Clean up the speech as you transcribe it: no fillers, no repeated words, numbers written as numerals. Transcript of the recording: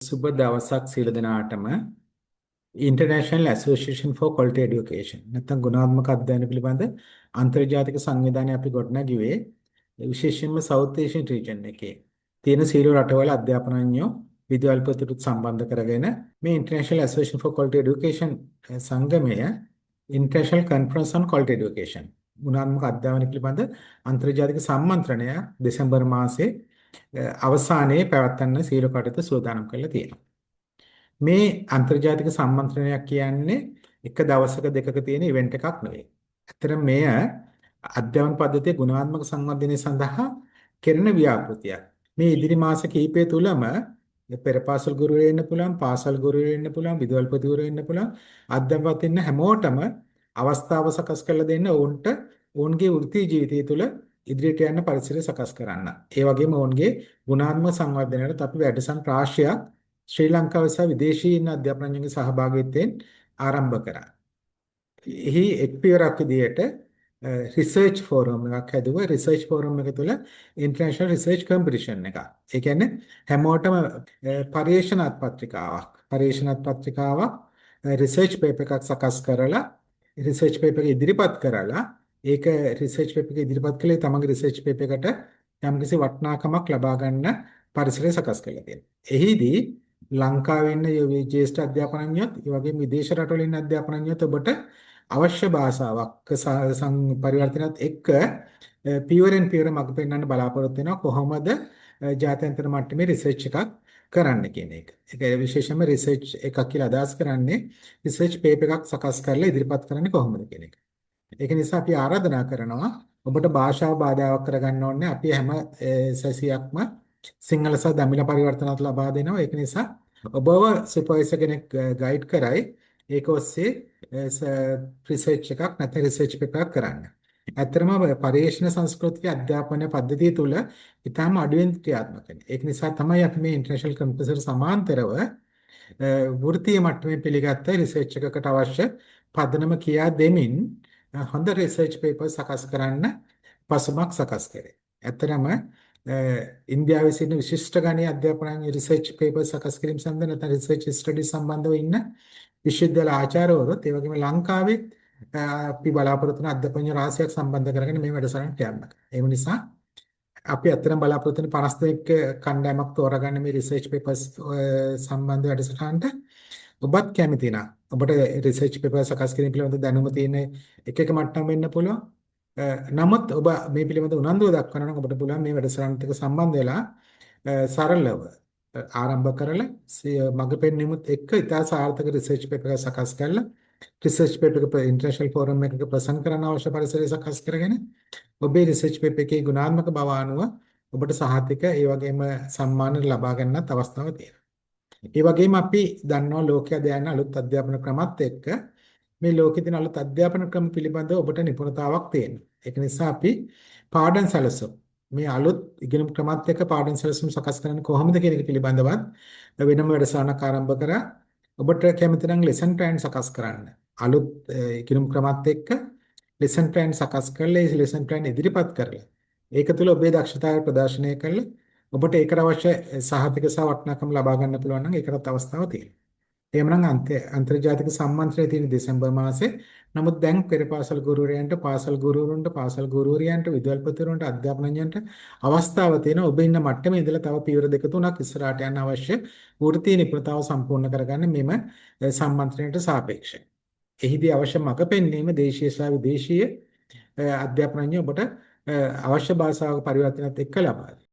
සුබ දවසක් සියලු දෙනාටම International Association for Quality Education නැත්නම් ගුණාත්මක අධ්‍යයන පිළිබඳ අන්තර්ජාතික සංවිධානය අපි ගොඩනැගුවේ විශේෂයෙන්ම South Asian region එකේ තියෙන සියලු රටවල අධ්‍යාපනඥයෝ විද්‍යාල්පතිතුත් සම්බන්ධ කරගෙන මේ International Association for Quality Education සංගමය International Conference on Quality Education ගුණාත්මක අධ්‍යාපන පිළිබඳ අන්තර්ජාතික සම්මන්ත්‍රණය දෙසැම්බර් මාසයේ අවසානයේ පැවැත්වන්න සියලු කටයුතු සූදානම් කරලා තියෙනවා. මේ අන්තර්ජාතික සම්මන්ත්‍රණයක් කියන්නේ එක දවසක දෙකක තියෙන ඉවෙන්ට් එකක් නෙවෙයි. ඇත්තටම මෙය අධ්‍යාපන පද්ධතියේ ගුණාත්මක සංවර්ධනය සඳහා කෙරෙන ව්‍යාපෘතියක්. මේ ඉදිරි මාස කිහිපය තුලම පෙර පාසල් ගුරුවරු වෙන්න පුළුවන්, පාසල් ගුරුවරු වෙන්න පුළුවන්, විදුහල්පතිවරු වෙන්න පුළුවන්, අධ්‍යාපනයෙන් හැමෝටම අවස්ථාව සකස් කරලා දෙන්න ඔවුන්ට ඔවුන්ගේ වෘත්ති ජීවිතය තුළ ඉදිරියට යන්න පරිසරය සකස් කරන්න. ඒ වගේම ඔවුන්ගේ ගුණාත්මක සංවර්ධනයට අපි වැඩසටහන් රාශියක් ශ්‍රී ලංකාවේ සහ විදේශීය අධ්‍යාපනඥයන්ගේ සහභාගීත්වයෙන් ආරම්භ කරා. එහි එක් පියවරක් විදිහට රිසර්ච් ෆෝරම් එකක් හැදුවා. රිසර්ච් ෆෝරම් එක තුළ ඉන්ටර්නැෂනල් රිසර්ච් කම්පිටිෂන් එකක්. ඒ කියන්නේ හැමෝටම පරීක්ෂණාත්මක රිසර්ච් පේපර් එකක් සකස් කරලා රිසර්ච් පේපර් එක ඉදිරිපත් කරලා ඒක රිසර්ච් පේපර් එක ඉදිරිපත් කළේ තමන්ගේ රිසර්ච් පේපර් එකට යම්කිසි වටිනාකමක් ලබා ගන්න පරිසරය සකස් කරලා තියෙනවා. එහිදී ලංකාවේ ඉන්න ජ්‍යෙෂ්ඨ අධ්‍යාපනඥයොත් ඒ වගේම විදේශ රටවල ඉන්න අධ්‍යාපනඥයොත් ඔබට අවශ්‍ය භාෂාවක් පරිවර්තනයත් එක්ක පියවරෙන් පියවර මඟ පෙන්වන්න බලාපොරොත්තු වෙනවා කොහොමද ජාත්‍යන්තර මට්ටමේ රිසර්ච් එකක් කරන්න කියන එක. ඒක විශේෂයෙන්ම රිසර්ච් එකක් කියලා අදහස් කරන්නේ රිසර්ච් පේපර් එකක් සකස් කරලා ඉදිරිපත් කරන්නේ කොහොමද කියන එක. ඒක නිසා අපි ආරාධනා කරනවා ඔබට භාෂාව බාධාවක් කරගන්න ඕනේ. අපි හැම සැසියක්ම සිංහල සහ දමිළ පරිවර්තනات ලබා දෙනවා. ඒක නිසා ඔබව සුපර්වයිසර් කෙනෙක් ගයිඩ් කරයි. ඒක ඔස්සේ රිසර්ච් එකක් නැත්නම් රිසර්ච් පේපර් එකක් කරන්න. ඇත්තටම පරිශන සංස්කෘතික අධ්‍යාපන පද්ධතිය තුළ ඊටම අඩුවෙන් ක්‍රියාත්මක වෙනවා. ඒක නිසා තමයි අපි මේ ඉන්ටර්නැෂනල් කම්පියුටර් සමාන්තරව වෘත්තීය මට්ටමේ පිළිගත්ත රිසර්ච් එකකට අවශ්‍ය පදනම කියා දෙමින් හොඳ රිසර්ච් පේපර් සකස් කරන්න පසුබිමක් සකස් කරේ. ඇත්තටම ඉන්දියාවේ සිටින විශිෂ්ට ගණයේ අධ්‍යාපන රිසර්ච් පේපර් සකස් කිරීම සම්බන්ධ නැත්නම් රිසර්ච් ස්ටඩි සම්බන්ධව ඉන්න විශ්වවිද්‍යාල ආචාර්යවරුත් ඒ වගේම ලංකාවේ අපි බලාපොරොත්තු වෙන අධ්‍යාපන රාශියක් සම්බන්ධ කරගෙන මේ වැඩසටහනට යන්න. ඒ නිසා අපි අත්‍තරම් බලාපොරොත්තු වෙන 52 කණ්ඩායමක් තෝරාගන්න මේ රිසර්ච් පේපර්ස් සම්බන්ධ වැඩසටහනට ඔබත් කැමති නම් ඔබට රිසර්ච් පේපර් සකස් කිරීම පිළිබඳ දැනුම තියෙන එක මට්ටම් වෙන්න පුළුවන්. නමුත් ඔබ මේ පිළිබඳ උනන්දුව දක්වනවා නම් ඔබට පුළුවන් මේ වැඩසටහනට සම්බන්ධ වෙලා සරලව ආරම්භ කරලා මඟ පෙන්වීමත් එක්ක ඉතා සාර්ථක රිසර්ච් පේපර් එකක් සකස් කරලා රිසර්ච් පේපර් එක ඉන්ටර්නැෂනල් ෆෝරම් එකක ප්‍රසන්ට් කරන්න අවශ්‍ය පරිසරය සකස් කරගෙන ඔබේ රිසර්ච් පේපර් එකේ ගුණාත්මක බව අනුව ඔබට සහතික ඒ වගේම සම්මාන ලබා ගන්නත් අවස්ථාවක් තියෙනවා. ඒ වගේම අපි දන්නවා ලෝකයේ දැන අලුත් අධ්‍යාපන ක්‍රමත් එක්ක මේ ලෝකයේ තියෙන අලුත් අධ්‍යාපන ක්‍රම පිළිබඳව ඔබට නිපුණතාවක් තියෙනවා. ඒක නිසා අපි පාඩම් සැලසුම් මේ අලුත් ඉගෙනුම් ක්‍රමත් එක්ක පාඩම් සැලසුම් සකස් කරන්නේ කොහොමද කියන එක පිළිබඳවත් වෙනම වැඩසටහනක් ආරම්භ කරා. ඔබට කැමති නම් ලෙසන් ප්ලෑන් සකස් කරන්න. අලුත් ඉගෙනුම් ක්‍රමත් එක්ක ලෙසන් ප්ලෑන් සකස් කරලා ඒ ලෙසන් ප්ලෑන් ඉදිරිපත් කරලා ඒක තුළ ඔබේ දක්ෂතාවය ප්‍රදර්ශනය කරලා ඔබට ඒකට අවශ්‍ය සහතික සහ වටිනාකම් ලබා ගන්න පුළුවන් නම් ඒකටත් අවස්ථාවක් තියෙනවා. එහෙමනම් අන්තර්ජාතික සම්මන්ත්‍රණය තියෙන දෙසැම්බර් මාසේ. නමුත් දැන් පෙර පාසල් ගුරුවරයන්ට, පාසල් ගුරුවරුන්ට, පාසල් ගුරුවරියන්ට, විදුහල්පතිවරුන්ට, අධ්‍යාපනඥයන්ට අවස්ථාව තියෙනවා. ඔබ ඉන්න මට්ටමේ ඉඳලා තව පියවර දෙක තුනක් ඉස්සරහට යන්න අවශ්‍ය වෘත්තීය නිපුණතාව සම්පූර්ණ කරගන්න මෙම සම්මන්ත්‍රණයට සාපේක්ෂයි. එහිදී අවශ්‍ය මඟ පෙන්වීම දේශීය සහ විදේශීය අධ්‍යාපනඥයෝ ඔබට අවශ්‍ය භාෂාවක පරිවර්තනات එක්ක ලබා දෙනවා.